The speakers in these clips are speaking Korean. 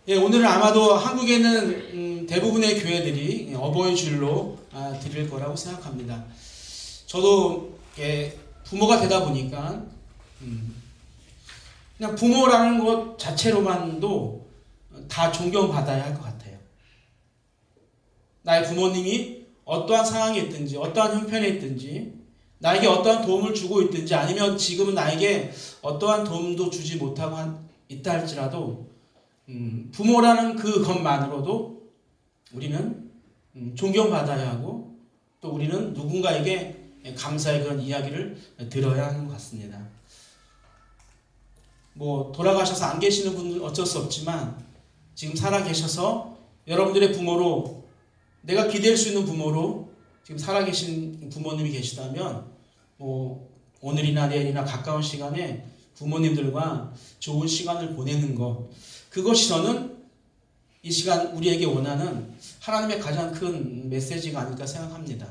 예, 오늘은 아마도 한국에 있는 대부분의 교회들이 어버이 주일로 드릴 거라고 생각합니다. 저도 부모가 되다 보니까 그냥 부모라는 것 자체로만도 다 존경받아야 할 것 같아요. 나의 부모님이 어떠한 상황에 있든지 어떠한 형편에 있든지 나에게 어떠한 도움을 주고 있든지 아니면 지금은 나에게 어떠한 도움도 주지 못하고 있다 할지라도 부모라는 그것만으로도 우리는 존경받아야 하고 또 우리는 누군가에게 감사의 그런 이야기를 들어야 하는 것 같습니다. 돌아가셔서 안 계시는 분은 어쩔 수 없지만 지금 살아 계셔서 여러분들의 부모로 내가 기댈 수 있는 부모로 지금 살아 계신 부모님이 계시다면 오늘이나 내일이나 가까운 시간에 부모님들과 좋은 시간을 보내는 것, 그것이 저는 이 시간 우리에게 원하는 하나님의 가장 큰 메시지가 아닐까 생각합니다.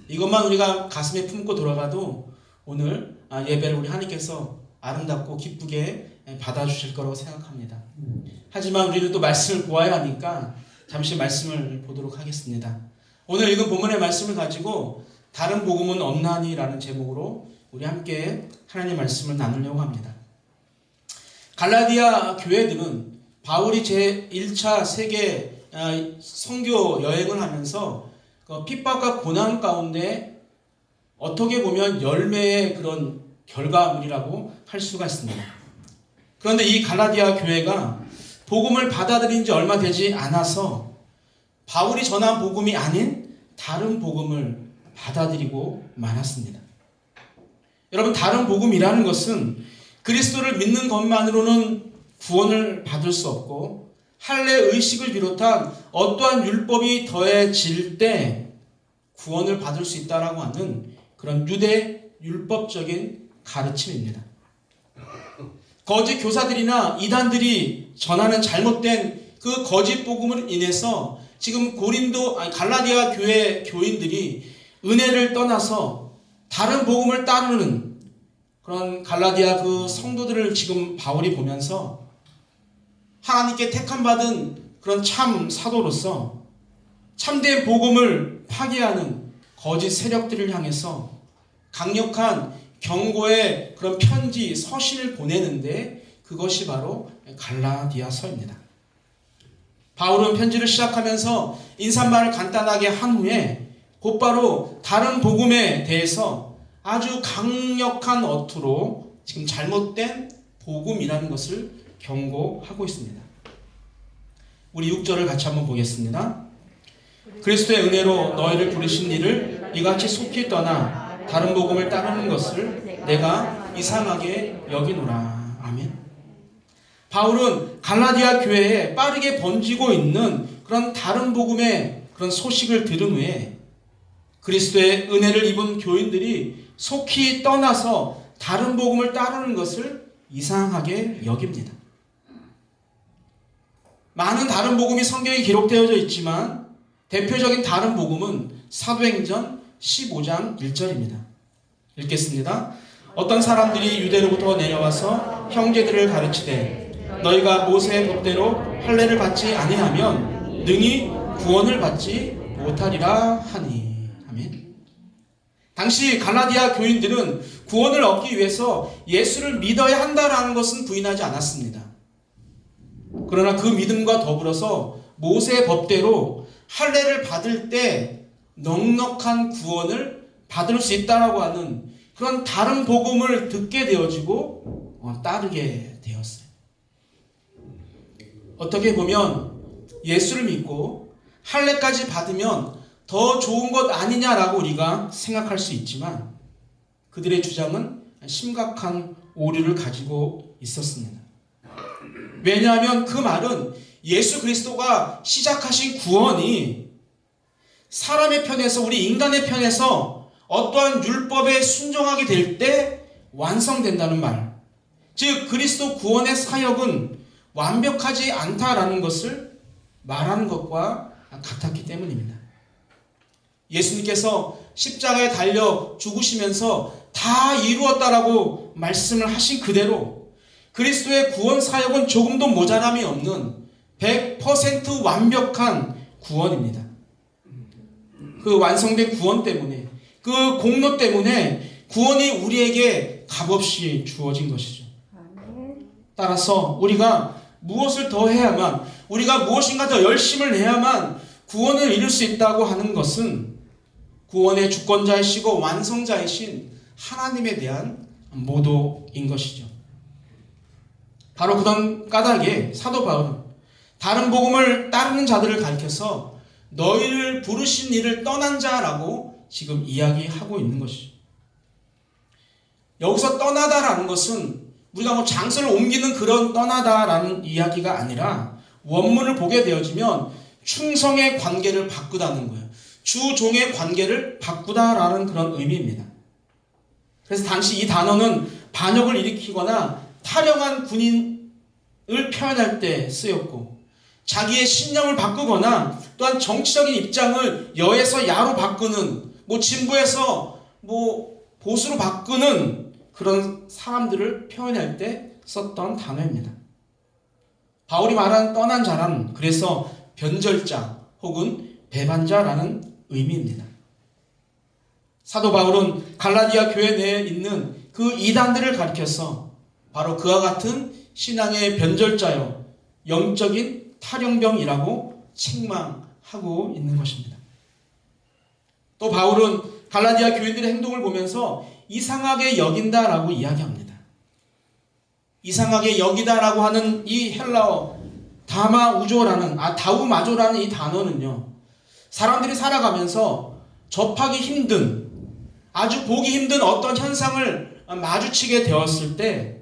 이것만 우리가 가슴에 품고 돌아가도 오늘 예배를 우리 하나님께서 아름답고 기쁘게 받아주실 거라고 생각합니다. 하지만 우리는 또 말씀을 보아야 하니까 잠시 말씀을 보도록 하겠습니다. 오늘 읽은 본문의 말씀을 가지고 다른 복음은 없나니라는 제목으로 우리 함께 하나님의 말씀을 나누려고 합니다. 갈라디아 교회들은 바울이 제1차 세계 선교 여행을 하면서 핍박과 고난 가운데 어떻게 보면 열매의 그런 결과물이라고 할 수가 있습니다. 그런데 이 갈라디아 교회가 복음을 받아들인 지 얼마 되지 않아서 바울이 전한 복음이 아닌 다른 복음을 받아들이고 말았습니다. 여러분, 다른 복음이라는 것은 그리스도를 믿는 것만으로는 구원을 받을 수 없고 할례 의식을 비롯한 어떠한 율법이 더해질 때 구원을 받을 수 있다라고 하는 그런 유대 율법적인 가르침입니다. 거짓 교사들이나 이단들이 전하는 잘못된 그 거짓 복음으로 인해서 지금 갈라디아 교회 교인들이 은혜를 떠나서 다른 복음을 따르는 그런 갈라디아 그 성도들을 지금 바울이 보면서 하나님께 택함받은 그런 참 사도로서 참된 복음을 파괴하는 거짓 세력들을 향해서 강력한 경고의 그런 편지, 서신을 보내는데 그것이 바로 갈라디아서입니다. 바울은 편지를 시작하면서 인사말을 간단하게 한 후에 곧바로 다른 복음에 대해서 아주 강력한 어투로 지금 잘못된 복음이라는 것을 경고하고 있습니다. 우리 6절을 같이 한번 보겠습니다. 그리스도의 은혜로 너희를 부르신 이를 이같이 속히 떠나 다른 복음을 따르는 것을 내가 이상하게 여기노라. 아멘. 바울은 갈라디아 교회에 빠르게 번지고 있는 그런 다른 복음의 그런 소식을 들은 후에 그리스도의 은혜를 입은 교인들이 속히 떠나서 다른 복음을 따르는 것을 이상하게 여깁니다. 많은 다른 복음이 성경에 기록되어져 있지만 대표적인 다른 복음은 사도행전 15장 1절입니다. 읽겠습니다. 어떤 사람들이 유대로부터 내려와서 형제들을 가르치되 너희가 모세의 법대로 할례를 받지 아니하면 능히 구원을 받지 못하리라 하니. 아멘. 당시 갈라디아 교인들은 구원을 얻기 위해서 예수를 믿어야 한다라는 것은 부인하지 않았습니다. 그러나 그 믿음과 더불어서 모세의 법대로 할례를 받을 때 넉넉한 구원을 받을 수 있다라고 하는 그런 다른 복음을 듣게 되어지고 따르게 되었어요. 어떻게 보면 예수를 믿고 할례까지 받으면 더 좋은 것 아니냐라고 우리가 생각할 수 있지만 그들의 주장은 심각한 오류를 가지고 있었습니다. 왜냐하면 그 말은 예수 그리스도가 시작하신 구원이 사람의 편에서, 우리 인간의 편에서 어떠한 율법에 순종하게 될 때 완성된다는 말, 즉 그리스도 구원의 사역은 완벽하지 않다라는 것을 말하는 것과 같았기 때문입니다. 예수님께서 십자가에 달려 죽으시면서 다 이루었다라고 말씀을 하신 그대로 그리스도의 구원 사역은 조금도 모자람이 없는 100% 완벽한 구원입니다. 그 완성된 구원 때문에, 그 공로 때문에 구원이 우리에게 값없이 주어진 것이죠. 따라서 우리가 무엇을 더 해야만, 우리가 무엇인가 더 열심을 내야만 구원을 이룰 수 있다고 하는 것은 구원의 주권자이시고 완성자이신 하나님에 대한 모독인 것이죠. 바로 그런 까닭에 사도 바울은 다른 복음을 따르는 자들을 가리켜서 너희를 부르신 이를 떠난 자라고 지금 이야기하고 있는 것이죠. 여기서 떠나다라는 것은 우리가 뭐 장소를 옮기는 그런 떠나다라는 이야기가 아니라 원문을 보게 되어지면 충성의 관계를 바꾸다는 거예요. 주종의 관계를 바꾸다라는 그런 의미입니다. 그래서 당시 이 단어는 반역을 일으키거나 탈영한 군인을 표현할 때 쓰였고, 자기의 신념을 바꾸거나 또한 정치적인 입장을 여에서 야로 바꾸는, 진보에서 보수로 바꾸는 그런 사람들을 표현할 때 썼던 단어입니다. 바울이 말한 떠난 자란 그래서 변절자 혹은 배반자라는 의미입니다. 사도 바울은 갈라디아 교회 내에 있는 그 이단들을 가리켜서 바로 그와 같은 신앙의 변절자요, 영적인 탈영병이라고 책망하고 있는 것입니다. 또 바울은 갈라디아 교인들의 행동을 보면서 이상하게 여긴다라고 이야기합니다. 이상하게 여기다라고 하는 이 헬라어 다우마조라는 이 단어는요, 사람들이 살아가면서 접하기 힘든, 아주 보기 힘든 어떤 현상을 마주치게 되었을 때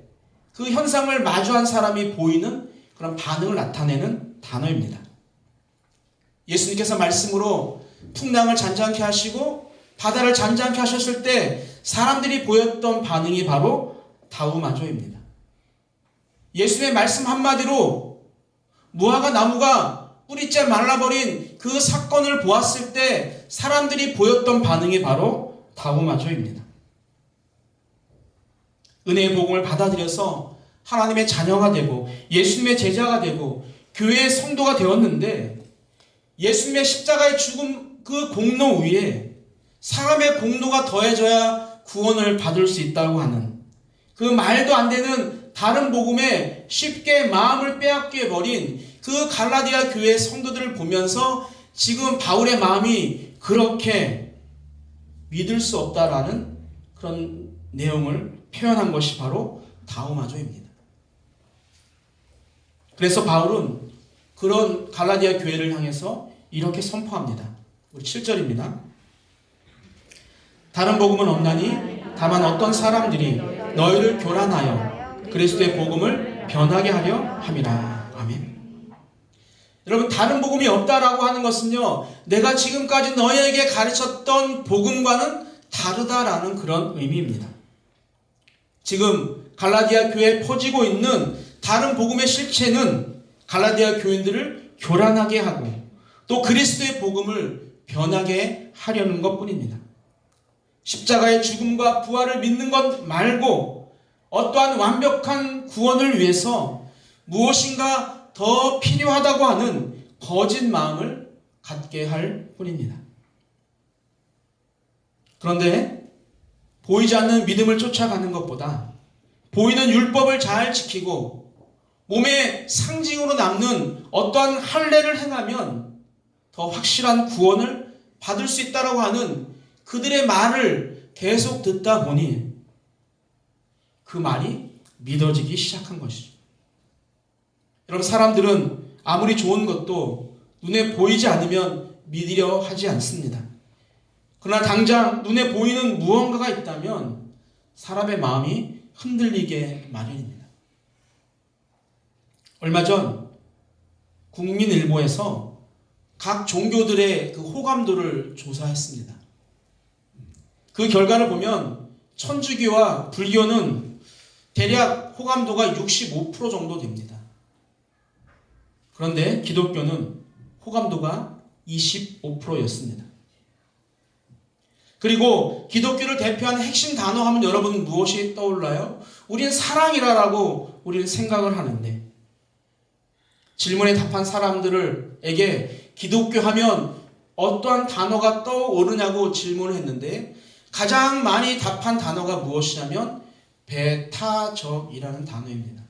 그 현상을 마주한 사람이 보이는 그런 반응을 나타내는 단어입니다. 예수님께서 말씀으로 풍랑을 잔잔케 하시고 바다를 잔잔케 하셨을 때 사람들이 보였던 반응이 바로 다우마조입니다. 예수님의 말씀 한마디로 무화과 나무가 뿌리째 말라버린 그 사건을 보았을 때 사람들이 보였던 반응이 바로 다우마조입니다. 은혜의 복음을 받아들여서 하나님의 자녀가 되고 예수님의 제자가 되고 교회의 성도가 되었는데, 예수님의 십자가의 죽음 그 공로 위에 사람의 공로가 더해져야 구원을 받을 수 있다고 하는 그 말도 안 되는 다른 복음에 쉽게 마음을 빼앗겨 버린 그 갈라디아 교회 성도들을 보면서 지금 바울의 마음이 그렇게 믿을 수 없다라는 그런 내용을 표현한 것이 바로 다우마조입니다. 그래서 바울은 그런 갈라디아 교회를 향해서 이렇게 선포합니다. 우리 7절입니다. 다른 복음은 없나니 다만 어떤 사람들이 너희를 교란하여 그리스도의 복음을 변하게 하려 함이라. 아멘. 여러분, 다른 복음이 없다라고 하는 것은요, 내가 지금까지 너희에게 가르쳤던 복음과는 다르다라는 그런 의미입니다. 지금 갈라디아 교회에 퍼지고 있는 다른 복음의 실체는 갈라디아 교인들을 교란하게 하고 또 그리스도의 복음을 변하게 하려는 것뿐입니다. 십자가의 죽음과 부활을 믿는 것 말고 어떠한 완벽한 구원을 위해서 무엇인가 더 필요하다고 하는 거짓 마음을 갖게 할 뿐입니다. 그런데 보이지 않는 믿음을 쫓아가는 것보다 보이는 율법을 잘 지키고 몸의 상징으로 남는 어떠한 할례를 행하면 더 확실한 구원을 받을 수 있다고 하는 그들의 말을 계속 듣다 보니 그 말이 믿어지기 시작한 것이죠. 여러분, 사람들은 아무리 좋은 것도 눈에 보이지 않으면 믿으려 하지 않습니다. 그러나 당장 눈에 보이는 무언가가 있다면 사람의 마음이 흔들리게 마련입니다. 얼마 전 국민일보에서 각 종교들의 그 호감도를 조사했습니다. 그 결과를 보면 천주교와 불교는 대략 호감도가 65% 정도 됩니다. 그런데 기독교는 호감도가 25%였습니다. 그리고 기독교를 대표하는 핵심 단어 하면 여러분 무엇이 떠올라요? 우리는 사랑이라고 우리는 생각을 하는데, 질문에 답한 사람들에게 기독교 하면 어떠한 단어가 떠오르냐고 질문을 했는데 가장 많이 답한 단어가 무엇이냐면 배타적이라는 단어입니다.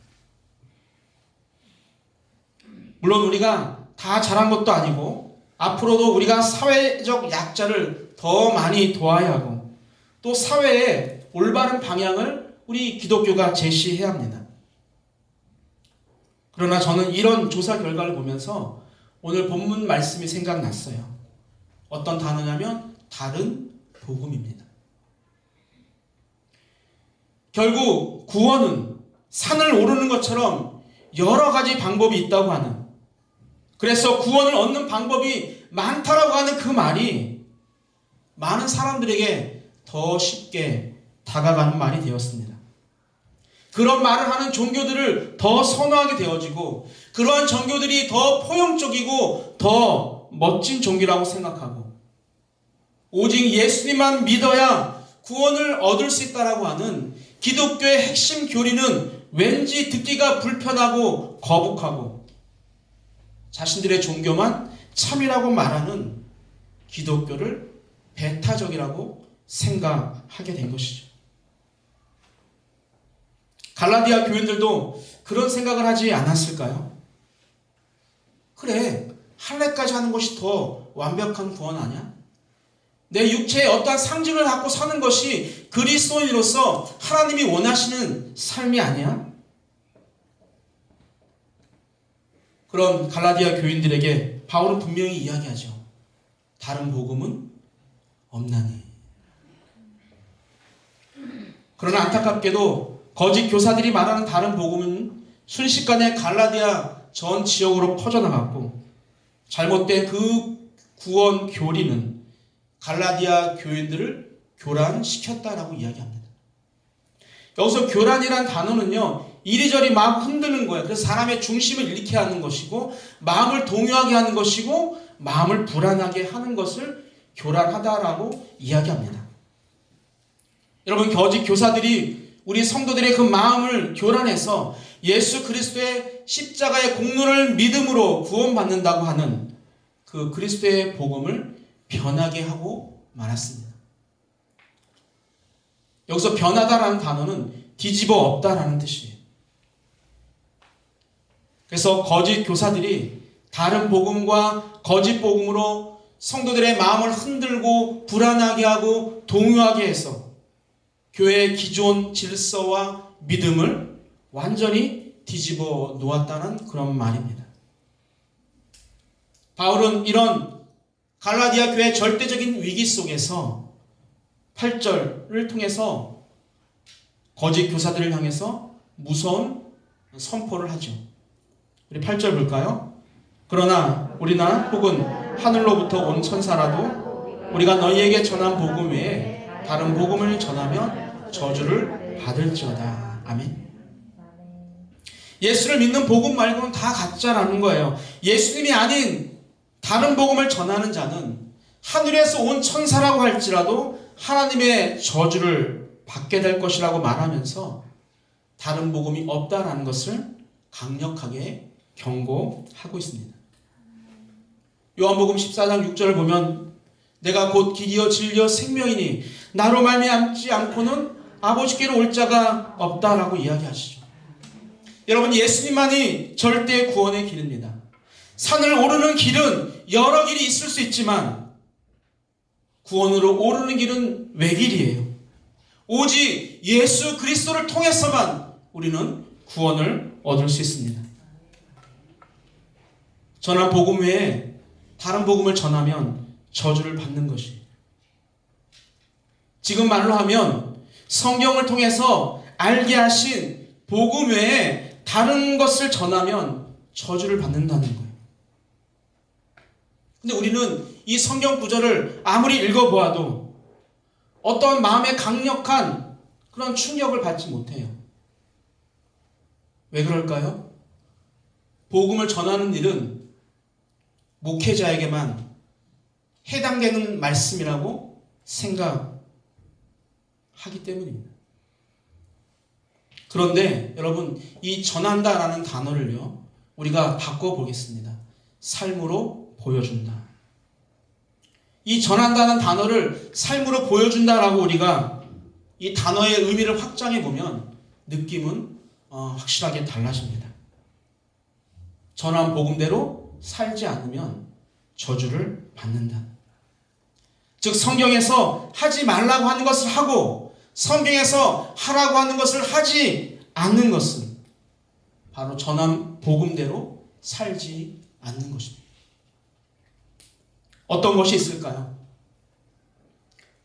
물론 우리가 다 잘한 것도 아니고 앞으로도 우리가 사회적 약자를 더 많이 도와야 하고 또 사회의 올바른 방향을 우리 기독교가 제시해야 합니다. 그러나 저는 이런 조사 결과를 보면서 오늘 본문 말씀이 생각났어요. 어떤 단어냐면 다른 복음입니다. 결국 구원은 산을 오르는 것처럼 여러 가지 방법이 있다고 하는, 그래서 구원을 얻는 방법이 많다라고 하는 그 말이 많은 사람들에게 더 쉽게 다가가는 말이 되었습니다. 그런 말을 하는 종교들을 더 선호하게 되어지고 그러한 종교들이 더 포용적이고 더 멋진 종교라고 생각하고 오직 예수님만 믿어야 구원을 얻을 수 있다라고 하는 기독교의 핵심 교리는 왠지 듣기가 불편하고 거북하고 자신들의 종교만 참이라고 말하는 기독교를 배타적이라고 생각하게 된 것이죠. 갈라디아 교인들도 그런 생각을 하지 않았을까요? 그래, 할례까지 하는 것이 더 완벽한 구원 아니야? 내 육체의 어떠한 상징을 갖고 사는 것이 그리스도인으로서 하나님이 원하시는 삶이 아니야? 그런 갈라디아 교인들에게 바울은 분명히 이야기하죠. 다른 복음은 없나니. 그러나 안타깝게도 거짓 교사들이 말하는 다른 복음은 순식간에 갈라디아 전 지역으로 퍼져나갔고 잘못된 그 구원 교리는 갈라디아 교인들을 교란시켰다라고 이야기합니다. 여기서 교란이란 단어는요, 이리저리 막 흔드는 거예요. 그래서 사람의 중심을 잃게 하는 것이고 마음을 동요하게 하는 것이고 마음을 불안하게 하는 것을 교란하다라고 이야기합니다. 여러분, 거짓 교사들이 우리 성도들의 그 마음을 교란해서 예수 그리스도의 십자가의 공로를 믿음으로 구원받는다고 하는 그 그리스도의 복음을 변하게 하고 말았습니다. 여기서 변하다라는 단어는 뒤집어 엎다라는 뜻이에요. 그래서 거짓 교사들이 다른 복음과 거짓 복음으로 성도들의 마음을 흔들고 불안하게 하고 동요하게 해서 교회의 기존 질서와 믿음을 완전히 뒤집어 놓았다는 그런 말입니다. 바울은 이런 갈라디아 교회의 절대적인 위기 속에서 8절을 통해서 거짓 교사들을 향해서 무서운 선포를 하죠. 우리 8절 볼까요? 그러나 우리나 혹은 하늘로부터 온 천사라도 우리가 너희에게 전한 복음 외에 다른 복음을 전하면 저주를 받을지어다. 아멘. 예수를 믿는 복음 말고는 다 가짜라는 거예요. 예수님이 아닌 다른 복음을 전하는 자는 하늘에서 온 천사라고 할지라도 하나님의 저주를 받게 될 것이라고 말하면서 다른 복음이 없다라는 것을 강력하게 경고하고 있습니다. 요한복음 14장 6절을 보면 내가 곧 길이요 진리요 생명이니 나로 말미암지 않고는 아버지께로 올 자가 없다라고 이야기하시죠. 여러분, 예수님만이 절대 구원의 길입니다. 산을 오르는 길은 여러 길이 있을 수 있지만 구원으로 오르는 길은 외길이에요. 오직 예수 그리스도를 통해서만 우리는 구원을 얻을 수 있습니다. 전한 복음 외에 다른 복음을 전하면 저주를 받는 것이, 지금 말로 하면 성경을 통해서 알게 하신 복음 외에 다른 것을 전하면 저주를 받는다는 거예요. 근데 우리는 이 성경 구절을 아무리 읽어보아도 어떤 마음에 강력한 그런 충격을 받지 못해요. 왜 그럴까요? 복음을 전하는 일은 목회자에게만 해당되는 말씀이라고 생각하기 때문입니다. 그런데 여러분, 이 전한다라는 단어를요, 우리가 바꿔보겠습니다. 삶으로 보여준다. 이 전한다는 단어를 삶으로 보여준다라고 우리가 이 단어의 의미를 확장해 보면 느낌은 확실하게 달라집니다. 전한 복음대로 살지 않으면 저주를 받는다. 즉 성경에서 하지 말라고 하는 것을 하고 성경에서 하라고 하는 것을 하지 않는 것은 바로 전한 복음대로 살지 않는 것입니다. 어떤 것이 있을까요?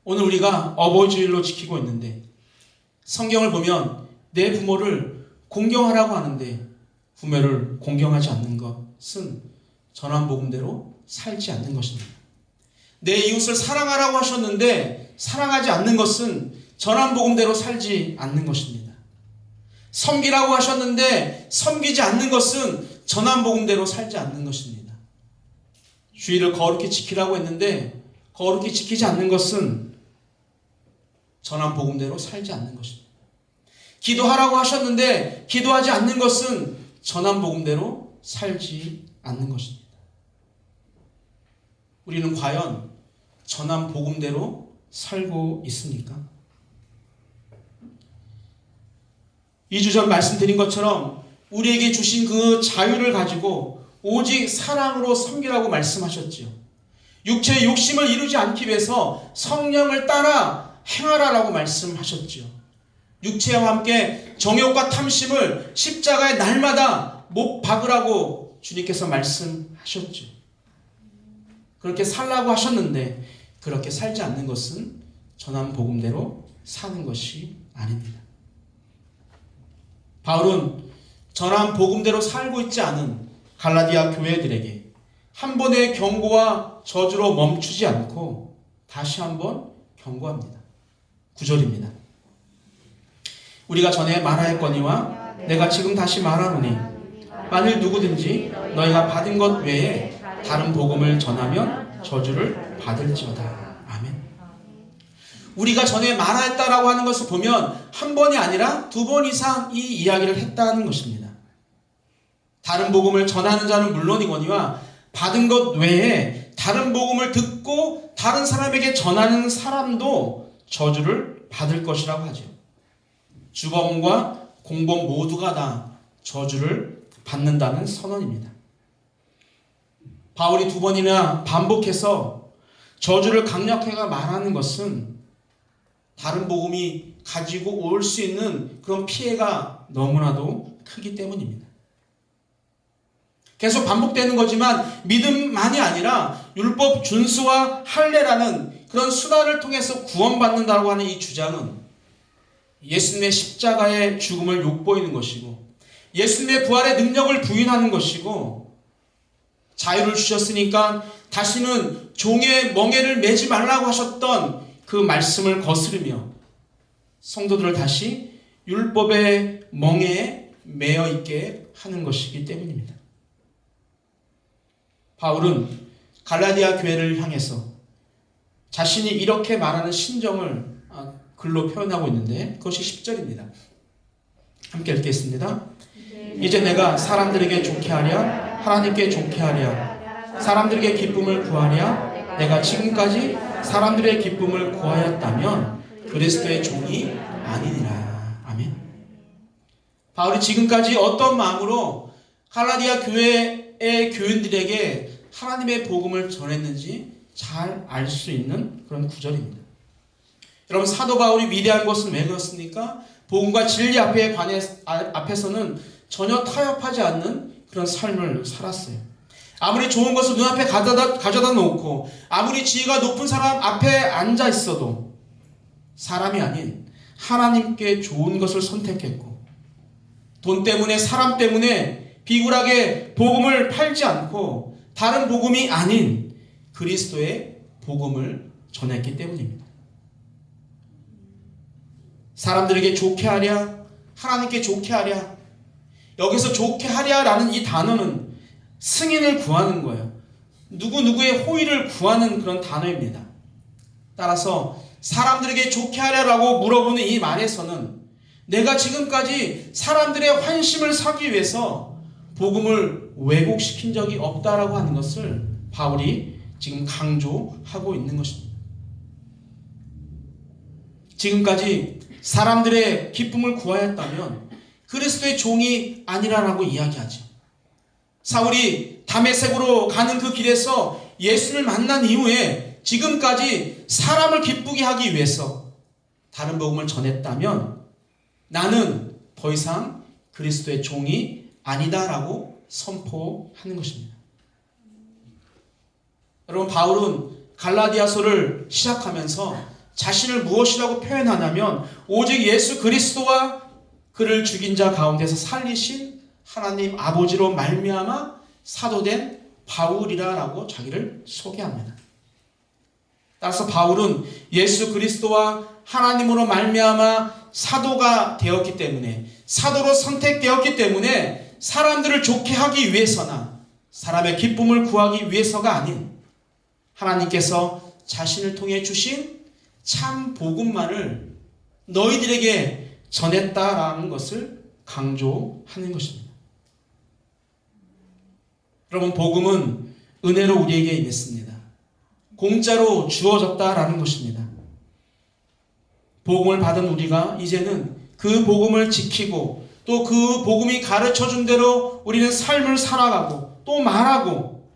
오늘 우리가 어버이 주일로 지키고 있는데 성경을 보면 내 부모를 공경하라고 하는데 부모를 공경하지 않는 것은 전한 복음대로 살지 않는 것입니다. 내 이웃을 사랑하라고 하셨는데 사랑하지 않는 것은 전한 복음대로 살지 않는 것입니다. 섬기라고 하셨는데 섬기지 않는 것은 전한 복음대로 살지 않는 것입니다. 주일을 거룩히 지키라고 했는데 거룩히 지키지 않는 것은 전한 복음대로 살지 않는 것입니다. 기도하라고 하셨는데 기도하지 않는 것은 전한 복음대로 살지 않는 것입니다. 우리는 과연 전한 복음대로 살고 있습니까? 2주 전 말씀드린 것처럼 우리에게 주신 그 자유를 가지고 오직 사랑으로 섬기라고 말씀하셨지요. 육체의 욕심을 이루지 않기 위해서 성령을 따라 행하라라고 말씀하셨지요. 육체와 함께 정욕과 탐심을 십자가에 날마다 못 박으라고 주님께서 말씀하셨죠. 그렇게 살라고 하셨는데 그렇게 살지 않는 것은 전한 복음대로 사는 것이 아닙니다. 바울은 전한 복음대로 살고 있지 않은 갈라디아 교회들에게 한 번의 경고와 저주로 멈추지 않고 다시 한번 경고합니다. 9절입니다. 우리가 전에 말하였거니와 내가 지금 다시 말하노니 만일 누구든지 너희가 받은 것 외에 다른 복음을 전하면 저주를 받을지어다. 아멘. 우리가 전에 말하였다라고 하는 것을 보면 한 번이 아니라 2번 이상 이 이야기를 했다는 것입니다. 다른 복음을 전하는 자는 물론이거니와 받은 것 외에 다른 복음을 듣고 다른 사람에게 전하는 사람도 저주를 받을 것이라고 하죠. 주범과 공범 모두가 다 저주를 받는다는 선언입니다. 바울이 2번이나 반복해서 저주를 강력하게 말하는 것은 다른 복음이 가지고 올 수 있는 그런 피해가 너무나도 크기 때문입니다. 계속 반복되는 거지만 믿음만이 아니라 율법 준수와 할례라는 그런 수단을 통해서 구원받는다고 하는 이 주장은 예수님의 십자가의 죽음을 욕보이는 것이고 예수님의 부활의 능력을 부인하는 것이고 자유를 주셨으니까 다시는 종의 멍에를 매지 말라고 하셨던 그 말씀을 거스르며 성도들을 다시 율법의 멍에에 매여 있게 하는 것이기 때문입니다. 바울은 갈라디아 교회를 향해서 자신이 이렇게 말하는 심정을 글로 표현하고 있는데 그것이 10절입니다. 함께 읽겠습니다. 이제 내가 사람들에게 좋게 하랴 하나님께 좋게 하랴 사람들에게 기쁨을 구하랴 내가 지금까지 사람들의 기쁨을 구하였다면 그리스도의 종이 아니니라. 아멘. 바울이 지금까지 어떤 마음으로 갈라디아 교회의 교인들에게 하나님의 복음을 전했는지 잘 알 수 있는 그런 구절입니다. 여러분 사도 바울이 위대한 것은 왜 그렇습니까? 복음과 진리 앞에서는 전혀 타협하지 않는 그런 삶을 살았어요. 아무리 좋은 것을 눈앞에 가져다 놓고 아무리 지위가 높은 사람 앞에 앉아 있어도 사람이 아닌 하나님께 좋은 것을 선택했고 돈 때문에 사람 때문에 비굴하게 복음을 팔지 않고 다른 복음이 아닌 그리스도의 복음을 전했기 때문입니다. 사람들에게 좋게 하랴 하나님께 좋게 하랴 여기서 좋게 하랴라는 이 단어는 승인을 구하는 거예요. 누구누구의 호의를 구하는 그런 단어입니다. 따라서 사람들에게 좋게 하랴라고 물어보는 이 말에서는 내가 지금까지 사람들의 환심을 사기 위해서 복음을 왜곡시킨 적이 없다라고 하는 것을 바울이 지금 강조하고 있는 것입니다. 지금까지 사람들의 기쁨을 구하였다면 그리스도의 종이 아니라라고 이야기하죠. 사울이 다메섹으로 가는 그 길에서 예수를 만난 이후에 지금까지 사람을 기쁘게 하기 위해서 다른 복음을 전했다면 나는 더 이상 그리스도의 종이 아니다라고 선포하는 것입니다. 여러분, 바울은 갈라디아서를 시작하면서 자신을 무엇이라고 표현하냐면 오직 예수 그리스도와 그를 죽인 자 가운데서 살리신 하나님 아버지로 말미암아 사도된 바울이라고 자기를 소개합니다. 따라서 바울은 예수 그리스도와 하나님으로 말미암아 사도가 되었기 때문에, 사도로 선택되었기 때문에 사람들을 좋게 하기 위해서나 사람의 기쁨을 구하기 위해서가 아닌 하나님께서 자신을 통해 주신 참 복음만을 너희들에게 전했다라는 것을 강조하는 것입니다. 여러분, 복음은 은혜로 우리에게 임했습니다. 공짜로 주어졌다라는 것입니다. 복음을 받은 우리가 이제는 그 복음을 지키고 또 그 복음이 가르쳐준 대로 우리는 삶을 살아가고 또 말하고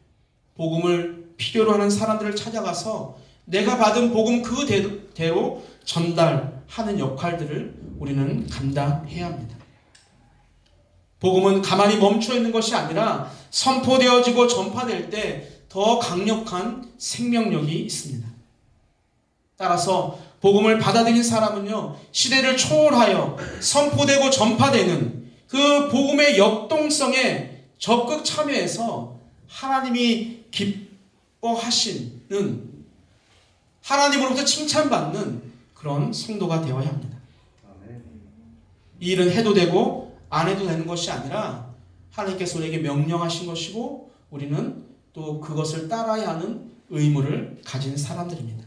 복음을 필요로 하는 사람들을 찾아가서 내가 받은 복음 그대로 전달하는 역할들을 우리는 감당해야 합니다. 복음은 가만히 멈춰 있는 것이 아니라 선포되어지고 전파될 때 더 강력한 생명력이 있습니다. 따라서 복음을 받아들인 사람은요, 시대를 초월하여 선포되고 전파되는 그 복음의 역동성에 적극 참여해서 하나님이 기뻐하시는, 하나님으로부터 칭찬받는 그런 성도가 되어야 합니다. 이 일은 해도 되고 안 해도 되는 것이 아니라 하나님께서 우리에게 명령하신 것이고 우리는 또 그것을 따라야 하는 의무를 가진 사람들입니다.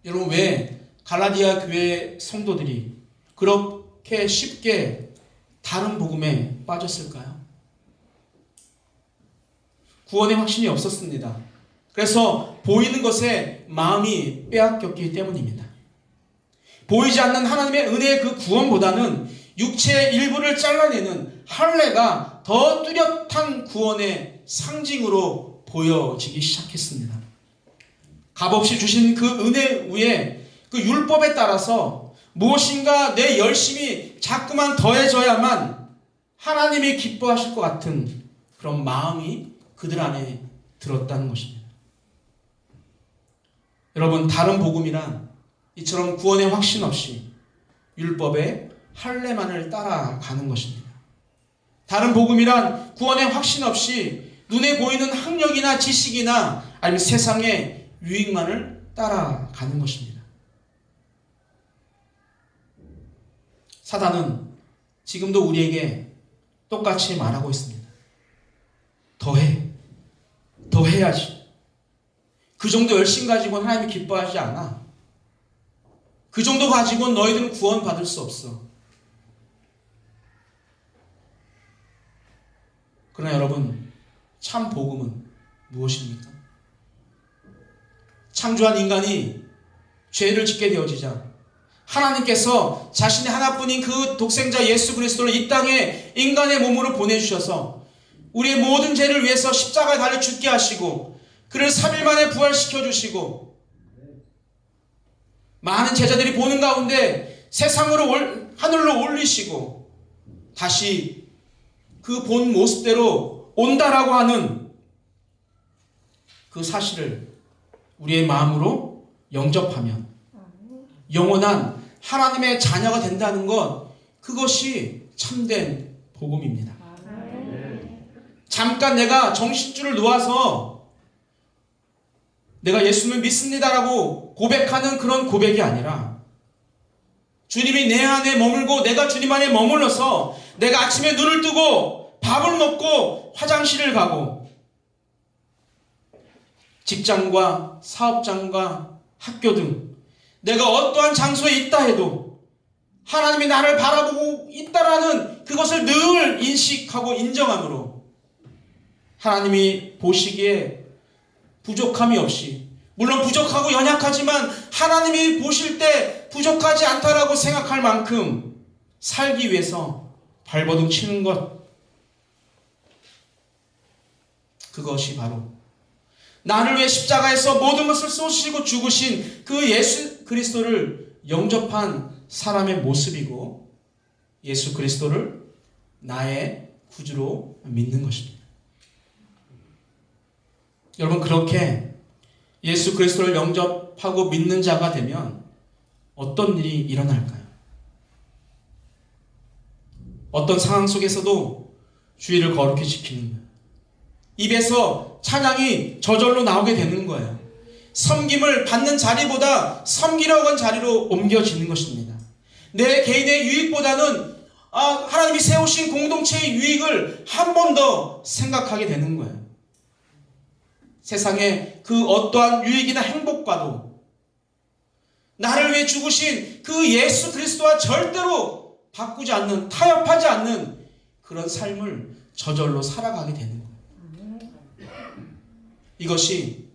여러분, 왜 갈라디아 교회 성도들이 그렇게 쉽게 다른 복음에 빠졌을까요? 구원의 확신이 없었습니다. 그래서 보이는 것에 마음이 빼앗겼기 때문입니다. 보이지 않는 하나님의 은혜의 그 구원보다는 육체의 일부를 잘라내는 할례가 더 뚜렷한 구원의 상징으로 보여지기 시작했습니다. 값없이 주신 그 은혜 위에 그 율법에 따라서 무엇인가 내 열심이 자꾸만 더해져야만 하나님이 기뻐하실 것 같은 그런 마음이 그들 안에 들었다는 것입니다. 여러분, 다른 복음이란 이처럼 구원의 확신 없이 율법의 할례만을 따라가는 것입니다. 다른 복음이란 구원의 확신 없이 눈에 보이는 학력이나 지식이나 아니면 세상의 유익만을 따라가는 것입니다. 사단은 지금도 우리에게 똑같이 말하고 있습니다. 더 해야지. 그 정도 열심 가지고는 하나님이 기뻐하지 않아. 그 정도 가지고는 너희들은 구원 받을 수 없어. 그러나 여러분, 참 복음은 무엇입니까? 창조한 인간이 죄를 짓게 되어지자 하나님께서 자신의 하나뿐인 그 독생자 예수 그리스도를 이 땅에 인간의 몸으로 보내주셔서 우리의 모든 죄를 위해서 십자가에 달려 죽게 하시고 그를 3일 만에 부활시켜 주시고 많은 제자들이 보는 가운데 세상으로 하늘로 올리시고 다시 그 본 모습대로 온다라고 하는 그 사실을 우리의 마음으로 영접하면 영원한 하나님의 자녀가 된다는 것, 그것이 참된 복음입니다. 잠깐 내가 정신줄을 놓아서 내가 예수님을 믿습니다라고 고백하는 그런 고백이 아니라 주님이 내 안에 머물고 내가 주님 안에 머물러서 내가 아침에 눈을 뜨고 밥을 먹고 화장실을 가고 직장과 사업장과 학교 등 내가 어떠한 장소에 있다 해도 하나님이 나를 바라보고 있다라는 그것을 늘 인식하고 인정함으로 하나님이 보시기에 부족함이 없이, 물론 부족하고 연약하지만 하나님이 보실 때 부족하지 않다라고 생각할 만큼 살기 위해서 발버둥 치는 것, 그것이 바로 나를 위해 십자가에서 모든 것을 쏟으시고 죽으신 그 예수 그리스도를 영접한 사람의 모습이고, 예수 그리스도를 나의 구주로 믿는 것입니다. 여러분, 그렇게 예수 그리스도를 영접하고 믿는 자가 되면 어떤 일이 일어날까요? 어떤 상황 속에서도 주의를 거룩히 지키는 거예요. 입에서 찬양이 저절로 나오게 되는 거예요. 섬김을 받는 자리보다 섬기려고 한 자리로 옮겨지는 것입니다. 내 개인의 유익보다는 하나님이 세우신 공동체의 유익을 한 번 더 생각하게 되는 거예요. 세상의 그 어떠한 유익이나 행복과도 나를 위해 죽으신 그 예수 그리스도와 절대로 바꾸지 않는, 타협하지 않는 그런 삶을 저절로 살아가게 되는 거예요. 이것이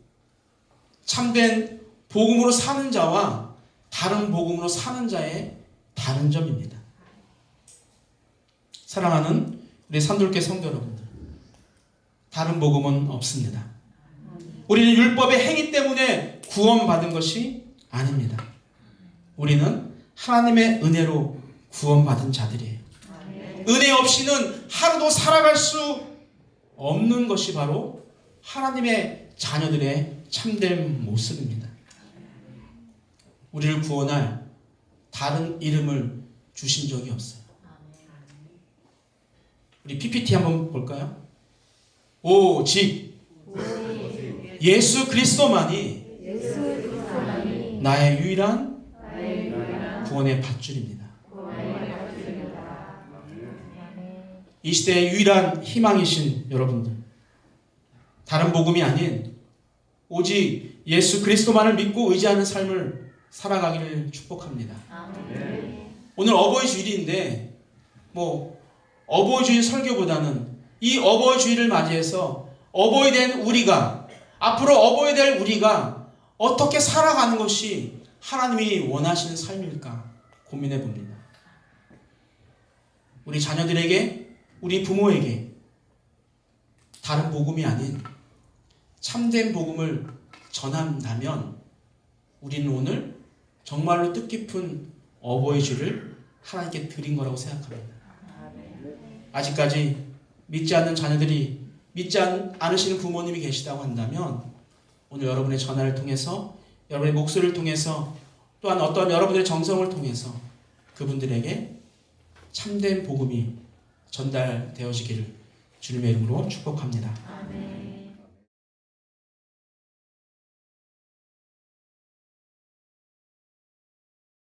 참된 복음으로 사는 자와 다른 복음으로 사는 자의 다른 점입니다. 사랑하는 우리 산돌교 성도 여러분들, 다른 복음은 없습니다. 우리는 율법의 행위 때문에 구원받은 것이 아닙니다. 우리는 하나님의 은혜로 구원받은 자들이에요. 은혜 없이는 하루도 살아갈 수 없는 것이 바로 하나님의 자녀들의 참된 모습입니다. 우리를 구원할 다른 이름을 주신 적이 없어요. 우리 PPT 한번 볼까요? 오직 예수 그리스도만이 나의 유일한 구원의 밧줄입니다. 이 시대의 유일한 희망이신 여러분들, 다른 복음이 아닌 오직 예수 그리스도만을 믿고 의지하는 삶을 살아가기를 축복합니다. 오늘 어버이 주일인데 어버이 주일 설교보다는 이 어버이 주일을 맞이해서 어버이 된 우리가, 앞으로 어버이 될 우리가 어떻게 살아가는 것이 하나님이 원하시는 삶일까 고민해 봅니다. 우리 자녀들에게, 우리 부모에게 다른 복음이 아닌 참된 복음을 전한다면 우리는 오늘 정말로 뜻깊은 어버이 주일을 하나님께 드린 거라고 생각합니다. 아직까지 믿지 않는 자녀들이, 믿지 않으시는 부모님이 계시다고 한다면 오늘 여러분의 전화를 통해서, 여러분의 목소리를 통해서, 또한 어떤 여러분들의 정성을 통해서 그분들에게 참된 복음이 전달되어지기를 주님의 이름으로 축복합니다. 아멘.